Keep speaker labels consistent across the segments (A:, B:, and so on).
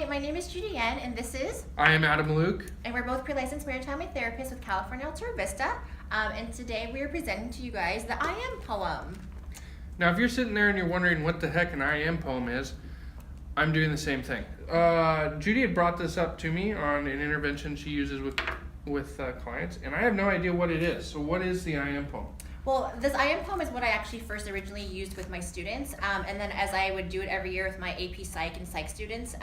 A: my name is Judy and this is...
B: I am Adam Luke.
A: And we're both pre-licensed marriage family therapists with California Altura Vista. And today we are presenting to you guys the I Am poem.
B: Now, if you're sitting there and you're wondering what the heck an I Am poem is, I'm doing the same thing. Judy had brought this up to me on an intervention she uses with clients, and I have no idea what it is. So what is the I Am poem?
A: Well, this I Am poem is what I actually first originally used with my students, and then as I would do it every year with my AP Psych and Psych students,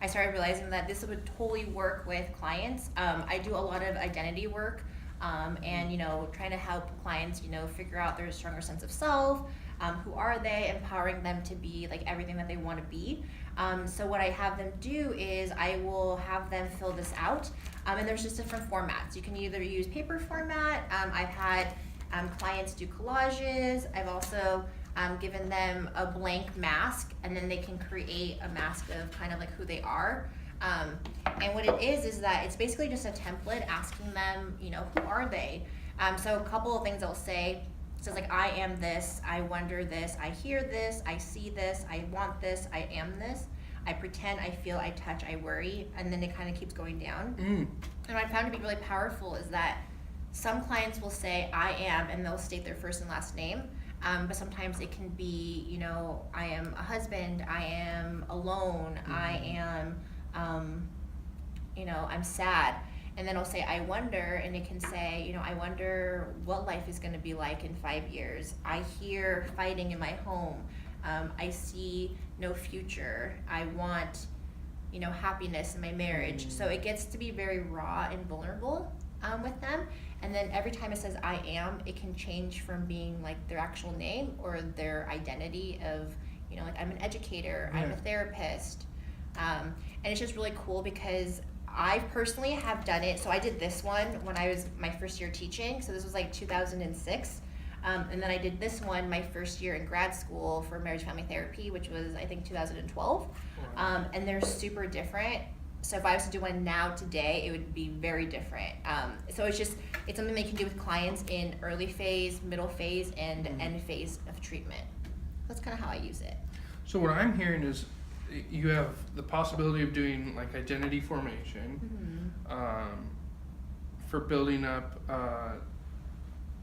A: I started realizing that this would totally work with clients. I do a lot of identity work, and trying to help clients, figure out their stronger sense of self, who are they, empowering them to be like everything that they want to be. So what I have them do is I will have them fill this out, and there's just different formats. You can either use paper format. I've had clients do collages. I've also given them a blank mask, and then they can create a mask of kind of like who they are. And what it is that it's basically just a template asking them, who are they? So a couple of things I'll say. It says like, I am this, I wonder this, I hear this, I see this, I want this, I am this, I pretend, I feel, I touch, I worry, and then it kind of keeps going down. And what I found to be really powerful is that some clients will say I am, and they'll state their first and last name, but sometimes it can be, I am a husband, I am alone, I am, I'm sad. And then I'll say, I wonder, and it can say, I wonder what life is going to be like in 5 years. I hear fighting in my home. I see no future. I want, happiness in my marriage. So it gets to be very raw and vulnerable with them. And then every time it says I am, it can change from being like their actual name or their identity of, like I'm an educator, I'm a therapist. And it's just really cool because I personally have done it. So I did this one when I was my first year teaching. So this was like 2006. And then I did this one my first year in grad school for marriage family therapy, which was I think 2012. And they're super different. So if I was to do one now today, it would be very different. So it's something they can do with clients in early phase, middle phase, and end phase of treatment. That's kind of how I use it.
B: So what I'm hearing is you have the possibility of doing like identity formation, for building up,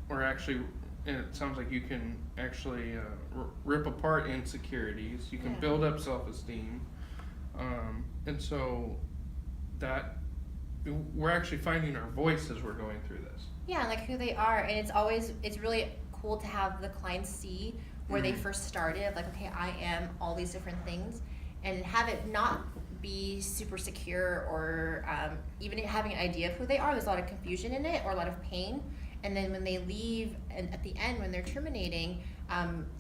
B: or actually, and it sounds like you can actually rip apart insecurities. You can build up self-esteem, and so that we're actually finding our voice as we're going through this.
A: Yeah, like who they are, and it's really cool to have the clients see where they first started. Like, okay, I am all these different things. And have it not be super secure or even having an idea of who they are. There's a lot of confusion in it or a lot of pain. And then when they leave, and at the end when they're terminating,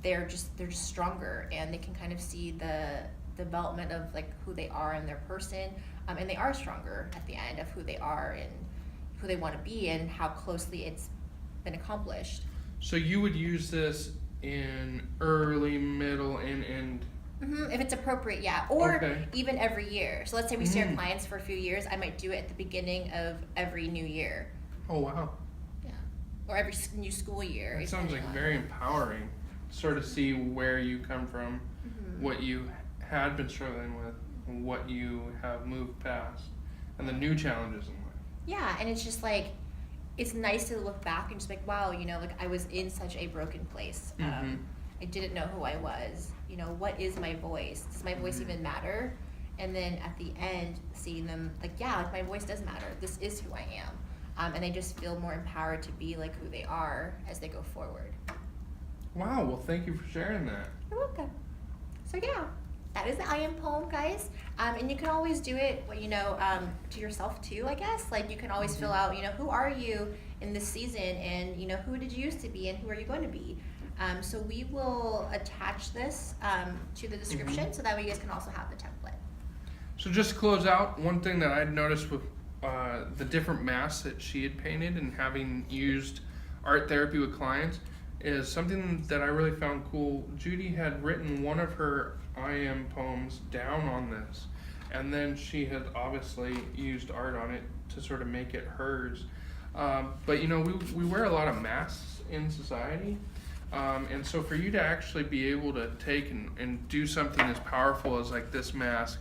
A: they're just stronger, and they can kind of see the development of like who they are and their person, and they are stronger at the end of who they are and who they want to be and how closely it's been accomplished.
B: So you would use this in early, middle, and end.
A: If it's appropriate, yeah. Or even every year. So let's say we see our clients for a few years, I might do it at the beginning of every new year.
B: Oh, wow.
A: Yeah. Or every new school year.
B: It sounds like very empowering. Sort of see where you come from, what you had been struggling with, and what you have moved past, and the new challenges in life.
A: Yeah, and it's just like, it's nice to look back and just like, wow, like I was in such a broken place. I didn't know who I was. What is my voice? Does my voice even matter? And then at the end, seeing them like, yeah, like my voice does matter. This is who I am. And they just feel more empowered to be like who they are as they go forward.
B: Wow, well, thank you for sharing that.
A: You're welcome. So yeah, that is the I Am poem, guys. And you can always do it, to yourself too, I guess. Like you can always fill out, who are you in this season, and who did you used to be, and who are you going to be? So we will attach this to the description so that way you guys can also have the template.
B: So just to close out, one thing that I'd noticed with the different masks that she had painted and having used art therapy with clients is something that I really found cool. Judy had written one of her I Am poems down on this, and then she had obviously used art on it to sort of make it hers. But we wear a lot of masks in society. And so for you to actually be able to take and do something as powerful as like this mask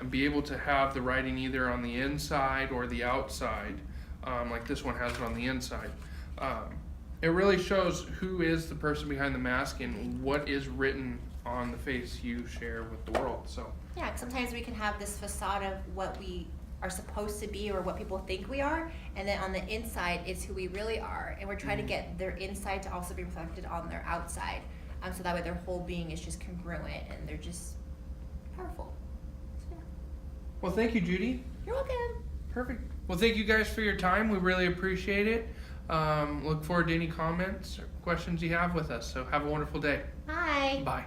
B: and be able to have the writing either on the inside or the outside, like this one has it on the inside. It really shows who is the person behind the mask and what is written on the face you share with the world. So
A: Yeah, 'cause sometimes we can have this facade of what we are supposed to be or what people think we are, and then on the inside it's who we really are, and we're trying to get their inside to also be reflected on their outside, so that way their whole being is just congruent and they're just powerful. So, yeah.
B: well, thank you, Judy.
A: You're welcome.
B: Perfect. Well, thank you guys for your time. We really appreciate it. Look forward to any comments or questions you have with us. So have a wonderful day.
A: Bye.
B: Bye.